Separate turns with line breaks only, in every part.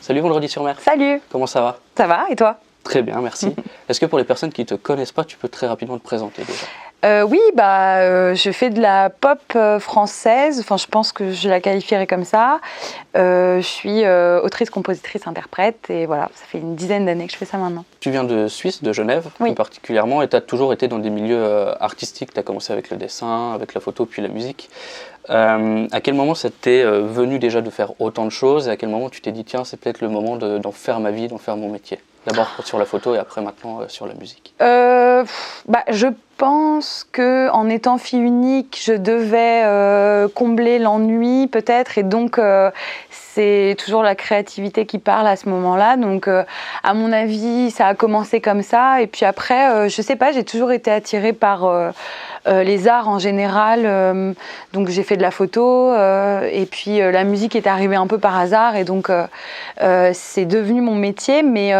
Salut Vendredi sur Mer.
Salut.
Comment ça va?
Ça va et toi?
Très bien, merci. Est-ce que pour les personnes qui ne te connaissent pas, tu peux très rapidement te présenter déjà?
Oui, je fais de la pop française, enfin je pense que je la qualifierais comme ça. Je suis autrice, compositrice, interprète et voilà, ça fait une dizaine d'années que je fais ça maintenant.
Tu viens de Suisse, de Genève
Oui.
plus particulièrement, et tu as toujours été dans des milieux artistiques. Tu as commencé avec le dessin, avec la photo, puis la musique. À quel moment ça t'est venu déjà de faire autant de choses et à quel moment tu t'es dit tiens, c'est peut-être le moment d'en faire ma vie, d'en faire mon métier? D'abord sur la photo et après maintenant sur la musique.
Je pense qu'en étant fille unique, je devais combler l'ennui peut-être et donc c'est toujours la créativité qui parle à ce moment-là. Donc à mon avis, ça a commencé comme ça et puis après, je sais pas, j'ai toujours été attirée par les arts en général. Donc j'ai fait de la photo et puis la musique est arrivée un peu par hasard et donc c'est devenu mon métier. Mais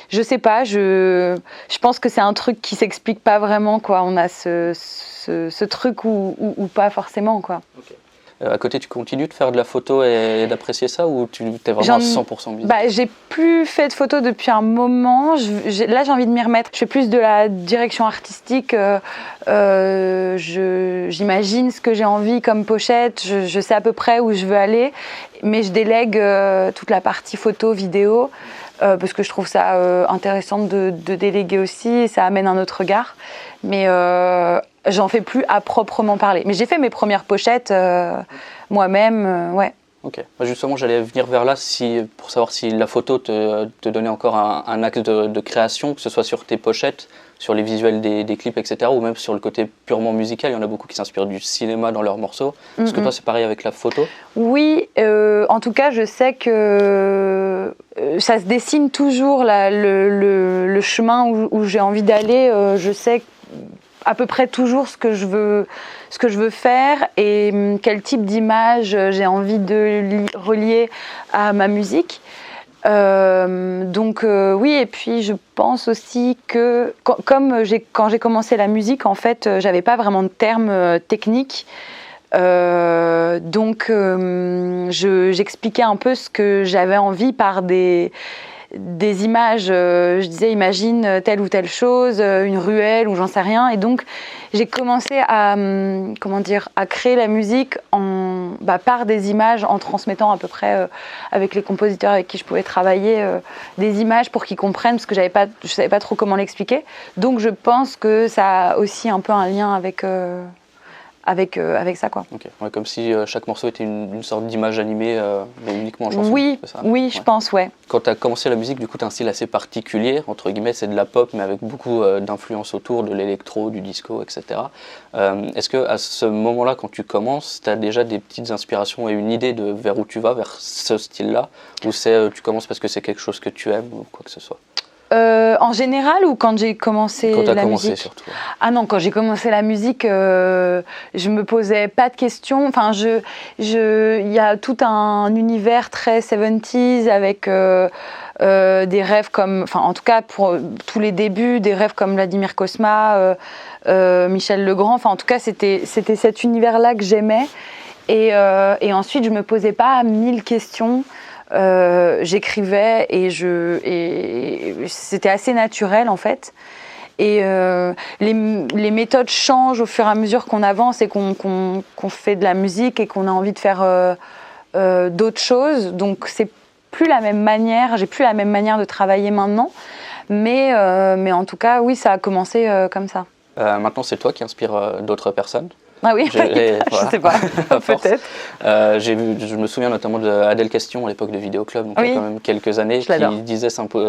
je sais pas, je pense que c'est un truc qui s'explique pas vraiment, quoi. On a ce truc ou pas forcément, quoi.
Okay. À côté, tu continues de faire de la photo et d'apprécier ça ou tu es vraiment à 100% musique?
J'ai plus fait de photos depuis un moment. Là, j'ai envie de m'y remettre. Je fais plus de la direction artistique. J'imagine ce que j'ai envie comme pochette. Je sais à peu près où je veux aller. Mais je délègue toute la partie photo, vidéo. Parce que je trouve ça intéressant de déléguer aussi. Et ça amène un autre regard. Mais j'en fais plus à proprement parler. Mais j'ai fait mes premières pochettes moi-même, ouais.
Ok. Justement, j'allais venir vers là pour savoir si la photo te donnait encore un axe de création, que ce soit sur tes pochettes, sur les visuels des clips, etc., ou même sur le côté purement musical. Il y en a beaucoup qui s'inspirent du cinéma dans leurs morceaux. Est-ce que toi, c'est pareil avec la photo?
Oui, en tout cas, je sais que ça se dessine toujours le chemin où j'ai envie d'aller. Je sais à peu près toujours ce que je veux faire et quel type d'image j'ai envie de relier à ma musique. Oui, et puis je pense aussi que quand j'ai commencé la musique, en fait, j'avais pas vraiment de termes techniques. J'expliquais un peu ce que j'avais envie par des images, je disais imagine telle ou telle chose, une ruelle ou j'en sais rien, et donc j'ai commencé à créer la musique par des images, en transmettant à peu près avec les compositeurs avec qui je pouvais travailler des images pour qu'ils comprennent, parce que je savais pas trop comment l'expliquer. Donc je pense que ça a aussi un peu un lien avec ça, quoi.
Okay. Ouais, comme si chaque morceau était une sorte d'image animée, mais uniquement en chanson.
Oui,
c'est ça?
Oui, je pense, ouais.
Quand tu as commencé la musique, du coup, tu as un style assez particulier, entre guillemets, c'est de la pop, mais avec beaucoup d'influences autour, de l'électro, du disco, etc. Est-ce qu'à ce moment-là, quand tu commences, tu as déjà des petites inspirations et une idée de vers où tu vas, vers ce style-là, ou tu commences parce que c'est quelque chose que tu aimes, ou quoi que ce soit?
En général ou quand j'ai commencé la musique?
Quand tu as commencé surtout.
Ah non, quand j'ai commencé la musique, je me posais pas de questions. Enfin, il y a tout un univers très 70s avec des rêves comme, enfin en tout cas pour tous les débuts, des rêves comme Vladimir Cosma, Michel Legrand. Enfin en tout cas c'était cet univers-là que j'aimais. Et ensuite je me posais pas 1000 questions. J'écrivais et c'était assez naturel en fait. Et les méthodes changent au fur et à mesure qu'on avance et qu'on fait de la musique et qu'on a envie de faire d'autres choses. Donc c'est plus la même manière, j'ai plus la même manière de travailler maintenant. Mais en tout cas, oui, ça a commencé comme ça.
Maintenant, c'est toi qui inspires d'autres personnes.
Ah oui,
voilà.
Je sais pas, peut-être.
Je me souviens notamment d'Adèle Question à l'époque de Vidéo Club, donc il y a quand même quelques années, qui disait en tout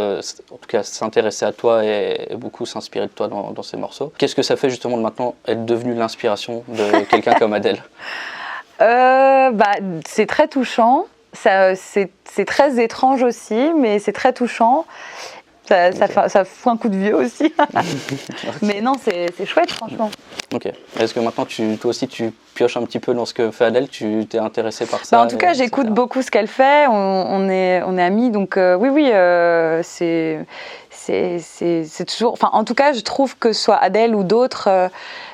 cas s'intéresser à toi et beaucoup s'inspirer de toi dans ses morceaux. Qu'est-ce que ça fait justement de maintenant être devenu l'inspiration de quelqu'un comme Adèle?
C'est très touchant, c'est très étrange aussi, mais c'est très touchant. Ça fout un coup de vieux aussi. Mais non, c'est chouette, franchement.
Ok. Est-ce que maintenant, toi aussi, tu pioches un petit peu dans ce que fait Adèle? Tu t'es intéressée par ça?
En tout cas, j'écoute beaucoup ce qu'elle fait. On est amis, donc oui, c'est toujours... Enfin, en tout cas, je trouve que ce soit Adèle ou d'autres,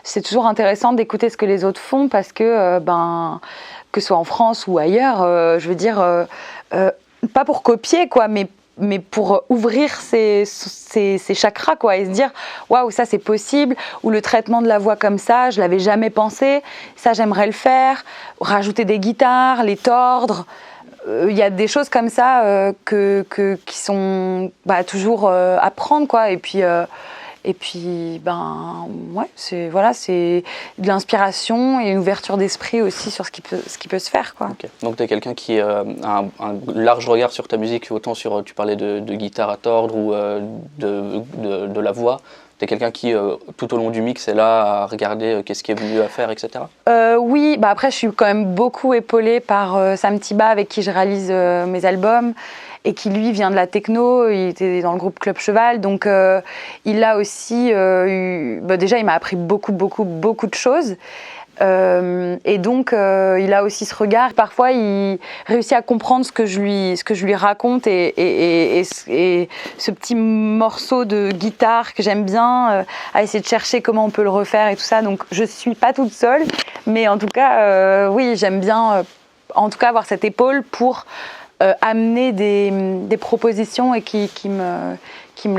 c'est toujours intéressant d'écouter ce que les autres font parce que, que ce soit en France ou ailleurs, je veux dire... pas pour copier, quoi, mais pour ouvrir ses chakras, quoi, et se dire waouh, ça c'est possible, ou le traitement de la voix comme ça, je l'avais jamais pensé, ça j'aimerais le faire, rajouter des guitares, les tordre. Il y a des choses comme ça qui sont toujours à prendre, quoi, et puis ouais, c'est de l'inspiration et une ouverture d'esprit aussi sur ce qui peut se faire, quoi.
Okay. Donc tu es quelqu'un qui a un large regard sur ta musique, autant sur, tu parlais de guitare à tordre ou de la voix. Tu es quelqu'un qui, tout au long du mix, est là à regarder qu'est-ce qui est venu à faire, etc.
Oui, après je suis quand même beaucoup épaulée par Sam Tiba, avec qui je réalise mes albums, et qui lui vient de la techno, il était dans le groupe Club Cheval, donc il a aussi déjà il m'a appris beaucoup de choses. Et donc il a aussi ce regard. Parfois il réussit à comprendre ce que je lui raconte, et ce petit morceau de guitare que j'aime bien, à essayer de chercher comment on peut le refaire et tout ça. Donc je suis pas toute seule, mais en tout cas oui, j'aime bien en tout cas avoir cette épaule pour amener des propositions et qui me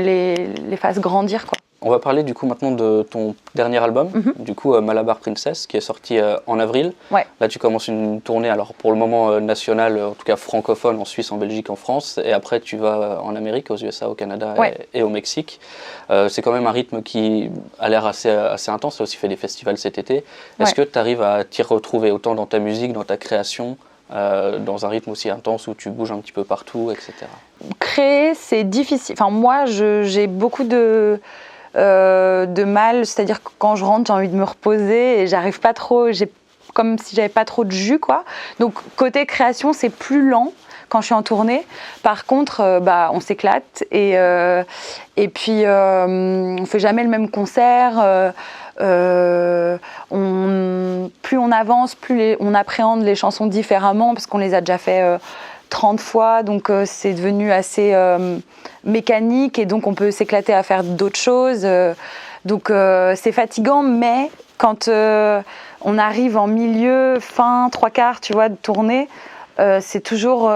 les fassent grandir, quoi.
On va parler du coup maintenant de ton dernier album, du coup Malabar Princess, qui est sorti en avril.
Ouais.
Là tu commences une tournée, alors pour le moment nationale, en tout cas francophone, en Suisse, en Belgique, en France, et après tu vas en Amérique, aux USA, au Canada et au Mexique. C'est quand même un rythme qui a l'air assez intense, tu as aussi fait des festivals cet été. Est-ce que tu arrives à t'y retrouver autant dans ta musique, dans ta création, dans un rythme aussi intense où tu bouges un petit peu partout, etc.
Créer, c'est difficile. Enfin, moi, j'ai beaucoup de mal, c'est-à-dire que quand je rentre, j'ai envie de me reposer et j'arrive pas trop, j'ai comme si j'avais pas trop de jus, quoi. Donc côté création, c'est plus lent quand je suis en tournée. Par contre, on s'éclate, et puis on fait jamais le même concert. Plus on avance, plus on appréhende les chansons différemment, parce qu'on les a déjà fait 30 fois, donc c'est devenu assez mécanique, et donc on peut s'éclater à faire d'autres choses. Donc c'est fatigant, mais quand on arrive en milieu, fin, trois quarts, tu vois, de tournée, c'est toujours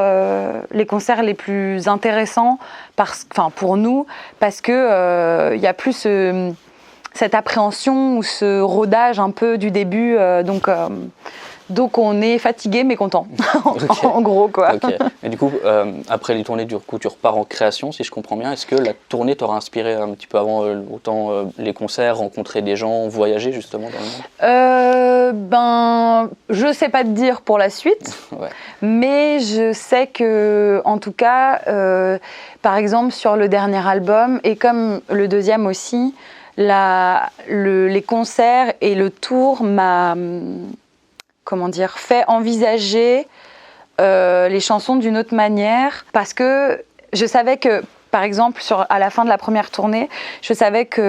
les concerts les plus intéressants pour nous, parce que y a plus cette appréhension ou ce rodage un peu du début, donc on est fatigué mais content.
Okay.
En gros, quoi.
Okay. Et du coup, après les tournées, du coup, tu repars en création, si je comprends bien. Est-ce que la tournée t'aura inspiré un petit peu avant, autant les concerts, rencontrer des gens, voyager justement dans le monde?
Je sais pas te dire pour la suite,
ouais.
Mais je sais que, en tout cas, par exemple sur le dernier album, et comme le deuxième aussi, les concerts et le tour m'a fait envisager les chansons d'une autre manière, parce que je savais que, par exemple, à la fin de la première tournée, je savais qu'il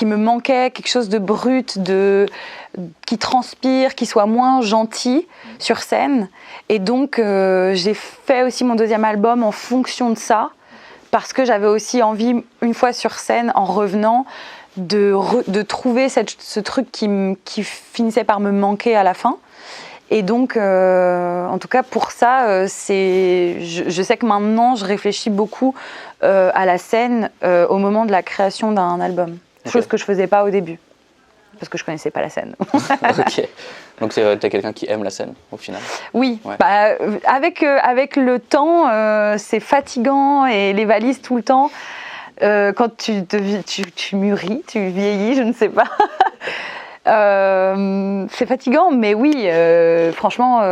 me manquait quelque chose de brut, qui transpire, qui soit moins gentil sur scène. Et donc, j'ai fait aussi mon deuxième album en fonction de ça, parce que j'avais aussi envie, une fois sur scène, en revenant, de trouver ce truc qui finissait par me manquer à la fin. Et donc, en tout cas pour ça, je sais que maintenant je réfléchis beaucoup à la scène au moment de la création d'un album. Chose que je faisais pas au début, parce que je connaissais pas la scène.
Ok. Donc t'es quelqu'un qui aime la scène au final.
Oui.
Ouais.
Avec le temps, c'est fatigant, et les valises tout le temps. Quand tu mûris, tu vieillis, je ne sais pas. C'est fatigant, mais oui, franchement,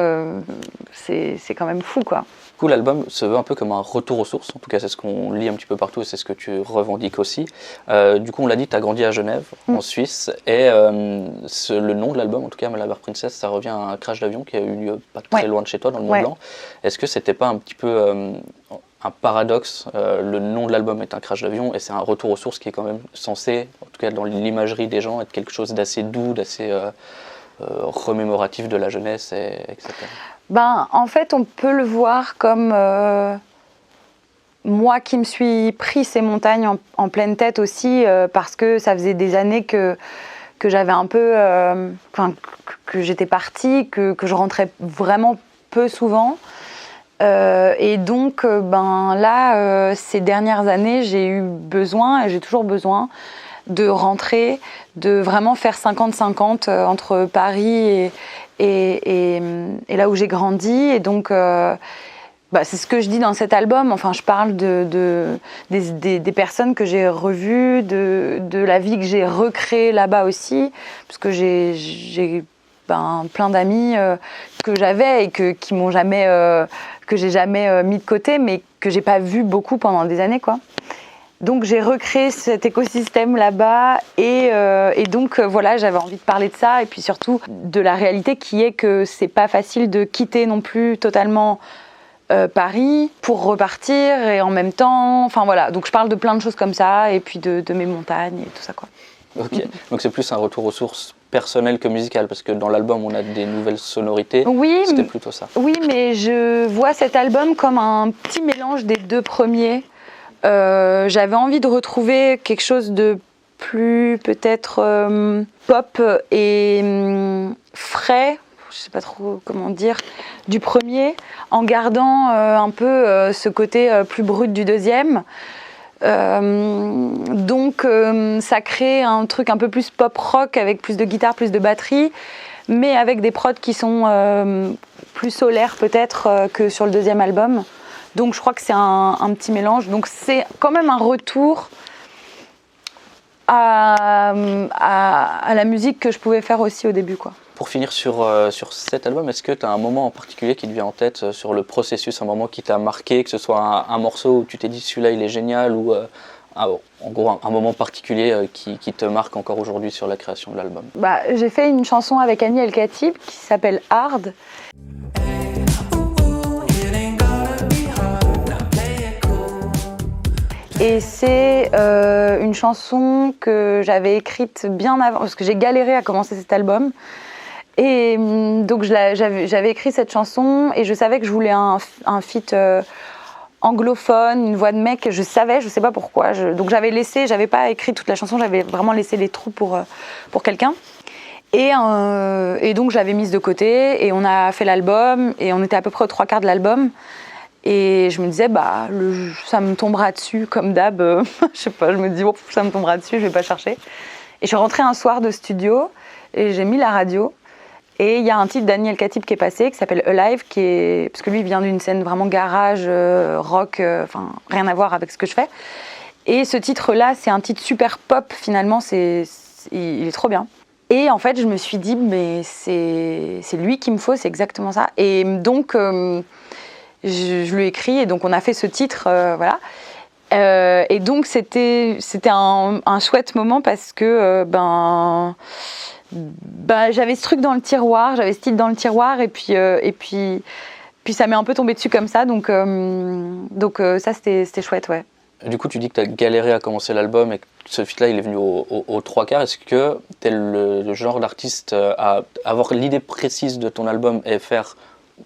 c'est quand même fou, quoi.
Du coup, l'album se veut un peu comme un retour aux sources. En tout cas, c'est ce qu'on lit un petit peu partout, et c'est ce que tu revendiques aussi. Du coup, on l'a dit, tu as grandi à Genève, en Suisse, et le nom de l'album, en tout cas, Malabar Princess, ça revient à un crash d'avion qui a eu lieu pas très loin de chez toi, dans le Mont Blanc. Est-ce que c'était pas un petit peu un paradoxe? Le nom de l'album est un crash d'avion, et c'est un retour aux sources qui est quand même censé, en tout cas dans l'imagerie des gens, être quelque chose d'assez doux, d'assez remémoratif de la jeunesse, etc.
En fait, on peut le voir comme moi qui me suis pris ces montagnes en pleine tête aussi, parce que ça faisait des années que j'avais un peu... que j'étais partie, que je rentrais vraiment peu souvent. Et donc, là, ces dernières années, j'ai eu besoin, et j'ai toujours besoin, de rentrer, de vraiment faire 50-50 entre Paris et là où j'ai grandi. Et donc, c'est ce que je dis dans cet album. Enfin, je parle des personnes que j'ai revues, de la vie que j'ai recréée là-bas aussi, parce que j'ai plein d'amis que j'avais et qui m'ont jamais, que j'ai jamais mis de côté, mais que j'ai pas vu beaucoup pendant des années, quoi. Donc j'ai recréé cet écosystème là-bas et donc voilà, j'avais envie de parler de ça et puis surtout de la réalité qui est que c'est pas facile de quitter non plus totalement Paris pour repartir et en même temps, enfin voilà, donc je parle de plein de choses comme ça et puis de mes montagnes et tout ça, quoi.
Ok, donc c'est plus un retour aux sources personnelles que musicales, parce que dans l'album on a des nouvelles sonorités,
oui,
c'était plutôt ça.
Oui, mais je vois cet album comme un petit mélange des deux premiers. J'avais envie de retrouver quelque chose de plus peut-être pop et frais, je sais pas trop comment dire, du premier, en gardant un peu ce côté plus brut du deuxième. Donc ça crée un truc un peu plus pop rock avec plus de guitare, plus de batterie, mais avec des prods qui sont plus solaires peut-être que sur le deuxième album. Donc je crois que c'est un petit mélange. Donc c'est quand même un retour à la musique que je pouvais faire aussi au début, quoi.
Pour finir sur cet album, est-ce que tu as un moment en particulier qui te vient en tête sur le processus, un moment qui t'a marqué, que ce soit un morceau où tu t'es dit celui-là il est génial, ou en gros un moment particulier qui te marque encore aujourd'hui sur la création de l'album?
J'ai fait une chanson avec Annie El Khatib qui s'appelle Hard. Et c'est une chanson que j'avais écrite bien avant, parce que j'ai galéré à commencer cet album. Et donc j'avais écrit cette chanson et je savais que je voulais un feat anglophone, une voix de mec. Je sais pas pourquoi. Donc j'avais pas écrit toute la chanson, j'avais vraiment laissé les trous pour quelqu'un. Et donc j'avais mise de côté et on a fait l'album et on était à peu près aux 3/4 de l'album. Et je me disais, ça me tombera dessus comme d'hab. Je sais pas, je me dis, ça me tombera dessus, je vais pas chercher. Et je suis rentrée un soir de studio et j'ai mis la radio. Et il y a un titre d'Annie El Khatib qui est passé, qui s'appelle Alive, parce que lui, il vient d'une scène vraiment garage, rock, rien à voir avec ce que je fais. Et ce titre-là, c'est un titre super pop, finalement, il est trop bien. Et en fait, je me suis dit, mais c'est lui qu'il me faut, c'est exactement ça. Et donc, je lui ai écrit, et donc on a fait ce titre, voilà. Et donc, c'était un chouette moment parce que, j'avais ce truc dans le tiroir, j'avais ce titre dans le tiroir et puis ça m'est un peu tombé dessus comme ça, donc ça c'était chouette, ouais.
Du coup, tu dis que tu as galéré à commencer l'album et que ce feat-là il est venu aux 3/4. Est-ce que tu es le genre d'artiste à avoir l'idée précise de ton album et faire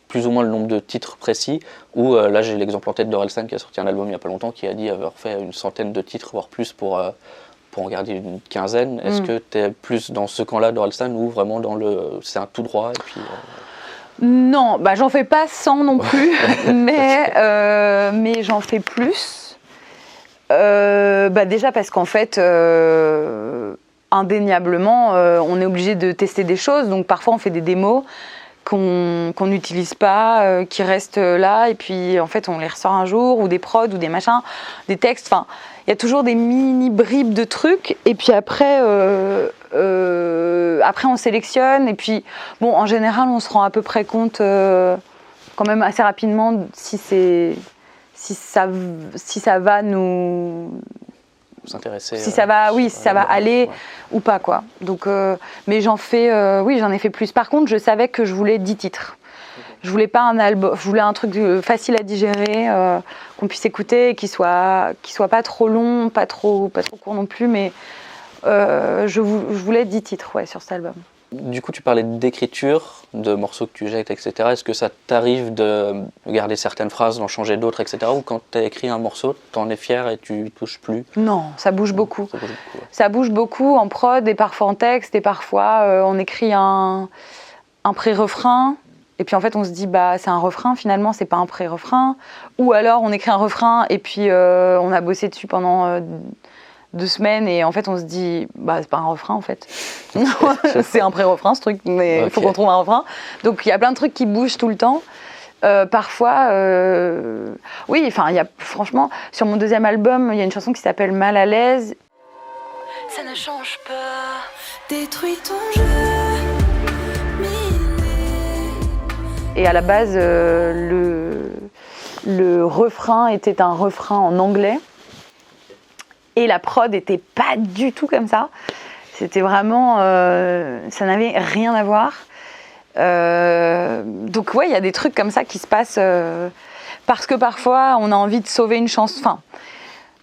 plus ou moins le nombre de titres précis, ou là j'ai l'exemple en tête d'Orelsan qui a sorti un album il n'y a pas longtemps qui a dit avoir fait une centaine de titres, voire plus pour en garder une quinzaine. Est-ce que tu es plus dans ce camp-là d'Orelsan ou vraiment c'est un tout droit et puis,
Non, j'en fais pas 100 non plus, mais j'en fais plus. Déjà parce qu'en fait, indéniablement, on est obligé de tester des choses, donc parfois on fait des démos qu'on n'utilise pas, qui restent là, et puis en fait on les ressort un jour, ou des prods, ou des machins, des textes, enfin il y a toujours des mini bribes de trucs, et puis après on sélectionne, et puis bon, en général on se rend à peu près compte quand même assez rapidement si ça va nous
s'intéresser,
si ça va aller, ouais, ou pas, quoi. Donc mais j'en ai fait plus. Par contre, je savais que je voulais 10 titres. Je voulais pas un album, je voulais un truc facile à digérer, qu'on puisse écouter, et qui soit pas trop long, pas trop court non plus, mais je voulais 10 titres, ouais, sur cet album.
Du coup, tu parlais d'écriture, de morceaux que tu jettes, etc. Est-ce que ça t'arrive de garder certaines phrases, d'en changer d'autres, etc. Ou quand tu as écrit un morceau, t'en es fier et tu touches plus? Non,
ça bouge beaucoup.
Ça bouge beaucoup, ouais.
Ça bouge beaucoup en prod et parfois en texte, et parfois on écrit un pré-refrain Et puis en fait, on se dit, bah, c'est un refrain, finalement, c'est pas un pré-refrain. Ou alors, on écrit un refrain et puis on a bossé dessus pendant 2 semaines et en fait, on se dit, bah, c'est pas un refrain en fait. C'est un pré-refrain ce truc, mais il faut qu'on trouve un refrain. Donc il y a plein de trucs qui bougent tout le temps. Parfois, oui, enfin, franchement, sur mon 2e album, il y a une chanson qui s'appelle Mal à l'aise.
Ça ne change pas, détruis ton jeu.
Et à la base, le refrain était un refrain en anglais. Et la prod n'était pas du tout comme ça. C'était vraiment... ça n'avait rien à voir. Donc ouais, il y a des trucs comme ça qui se passent parce que parfois, on a envie de sauver une chanson. Enfin,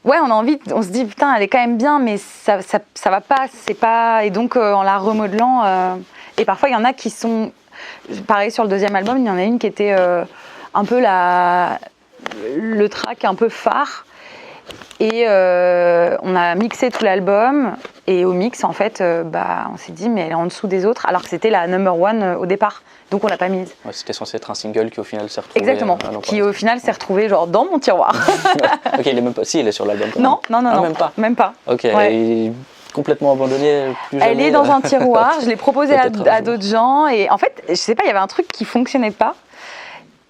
ouais, on se dit, putain, elle est quand même bien, mais ça va pas, c'est pas... Et donc, en la remodelant... et parfois, il y en a qui sont... Pareil, sur le 2e album, il y en a une qui était un peu le track un peu phare. Et on a mixé tout l'album. Et au mix, en fait, on s'est dit, mais elle est en dessous des autres, alors que c'était la number 1 au départ. Donc on l'a pas mise.
Ouais, c'était censé être un single qui au final s'est retrouvé...
Exactement, qui au final s'est retrouvé genre dans mon tiroir.
Ok, il est même pas... Si, il est sur l'album.
Non.
Même pas. Ok,
ouais.
il est complètement abandonné, plus jamais...
Elle est dans un tiroir, je l'ai proposée à d'autres gens. Et en fait, je sais pas, il y avait un truc qui fonctionnait pas.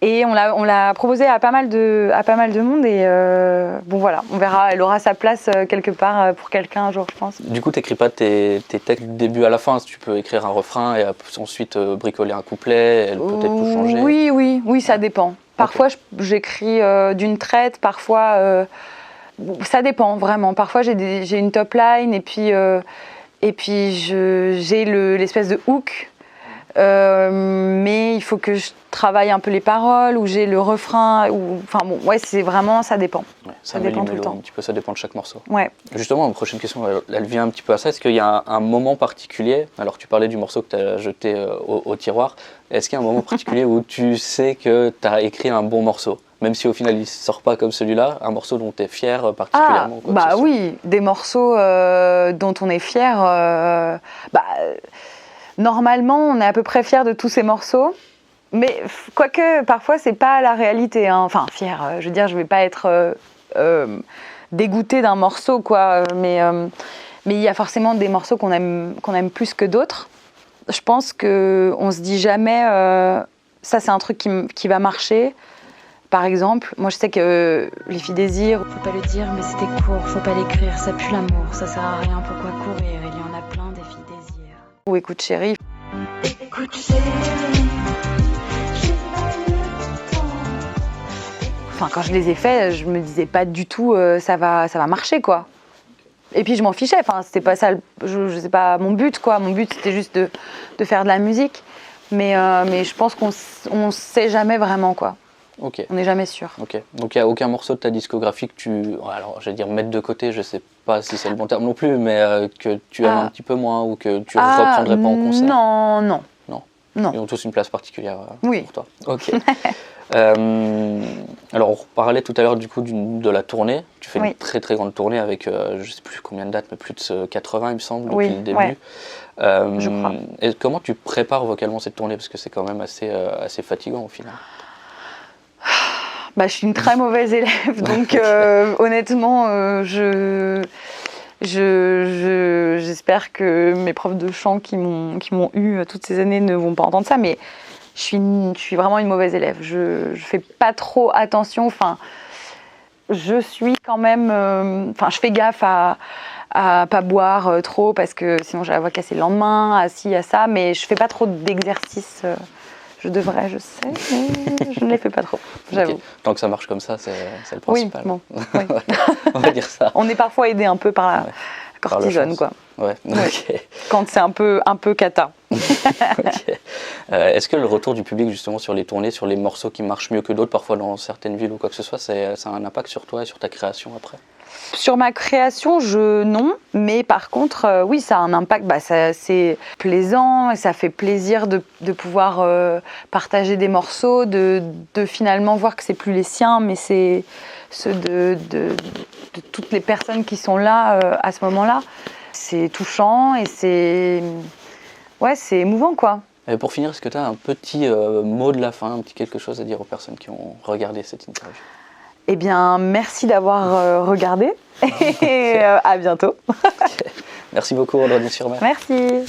Et on l'a proposé à pas mal de monde et bon voilà, on verra, elle aura sa place quelque part pour quelqu'un un jour, je pense.
Du coup, t'écris pas tes textes du début à la fin, tu peux écrire un refrain et ensuite bricoler un couplet, elle peut peut-être tout changer.
Oui, ça dépend. Parfois, j'écris d'une traite, parfois, ça dépend vraiment. Parfois, j'ai une top line et puis j'ai l'espèce de hook. Mais il faut que je travaille un peu les paroles, ou j'ai le refrain, enfin bon, ouais, c'est vraiment, ça dépend. Ouais,
ça
dépend tout le temps.
Un petit peu, ça dépend de chaque morceau.
Ouais.
Justement, ma prochaine question, elle vient un petit peu à ça. Est-ce qu'il y a un moment particulier, alors tu parlais du morceau que tu as jeté au tiroir, est-ce qu'il y a un moment particulier où tu sais que tu as écrit un bon morceau? Même si au final il ne sort pas comme celui-là, un morceau dont tu es fier particulièrement?
Oui, des morceaux dont on est fier. Normalement, on est à peu près fier de tous ces morceaux, mais quoique parfois c'est pas la réalité. Hein. Enfin, fier, je veux dire, je vais pas être dégoûtée d'un morceau, quoi. Mais il y a forcément des morceaux qu'on aime plus que d'autres. Je pense que on se dit jamais, ça c'est un truc qui va marcher. Par exemple, moi je sais que Les Filles Désir.
Faut pas le dire, mais c'était court, faut pas l'écrire, ça pue l'amour, ça sert à rien, pourquoi courir, il y en a plein des filles désir.
Ou Écoute chérie.
Écoute chérie, j'ai pas eu le temps.
Enfin, quand je les ai faits, je me disais pas du tout ça va marcher, quoi. Et puis je m'en fichais, enfin c'était pas ça, c'est pas mon but, quoi. Mon but c'était juste de faire de la musique, mais je pense qu'on sait jamais vraiment, quoi.
Okay.
On n'est jamais sûr.
Ok. Donc il n'y a aucun morceau de ta discographie que alors j'allais dire mettre de côté, je sais pas si c'est le bon terme non plus, mais que tu aimes un petit peu moins ou que tu ne reprendrais pas en concert?
Non.
Ils ont tous une place particulière pour toi. Ok. Alors on parlait tout à l'heure du coup de la tournée. Tu fais une très très grande tournée avec je sais plus combien de dates, mais plus de 80 il me semble depuis le début.
Ouais. Je crois.
Et comment tu prépares vocalement cette tournée, parce que c'est quand même assez fatigant au final?
Je suis une très mauvaise élève, donc honnêtement, j'espère que mes profs de chant qui m'ont eu toutes ces années ne vont pas entendre ça, mais je suis vraiment une mauvaise élève. Je fais pas trop attention. Enfin, je suis quand même. Je fais gaffe à pas boire trop parce que sinon j'ai la voix cassée le lendemain, à ci, à ça, mais je fais pas trop d'exercices. Je devrais, je sais, mais je ne les fais pas trop, j'avoue.
Okay. Tant que ça marche comme ça, c'est le principal.
Oui.
On va dire ça.
On est parfois aidé un peu par la cortisone, quoi.
Ouais. Okay.
Quand c'est un peu cata.
Okay. Est-ce que le retour du public justement sur les tournées, sur les morceaux qui marchent mieux que d'autres, parfois dans certaines villes ou quoi que ce soit, ça a un impact sur toi et sur ta création après?
Sur ma création, non. Mais par contre, oui, ça a un impact. C'est plaisant et ça fait plaisir de pouvoir partager des morceaux, de finalement voir que c'est plus les siens, mais c'est ceux de toutes les personnes qui sont là à ce moment-là. C'est touchant et c'est émouvant, quoi.
Et pour finir, est-ce que tu as un petit mot de la fin, un petit quelque chose à dire aux personnes qui ont regardé cette interview?
Eh bien, merci d'avoir regardé et à bientôt.
Merci beaucoup, Audrey-Sur-Mer.
Merci.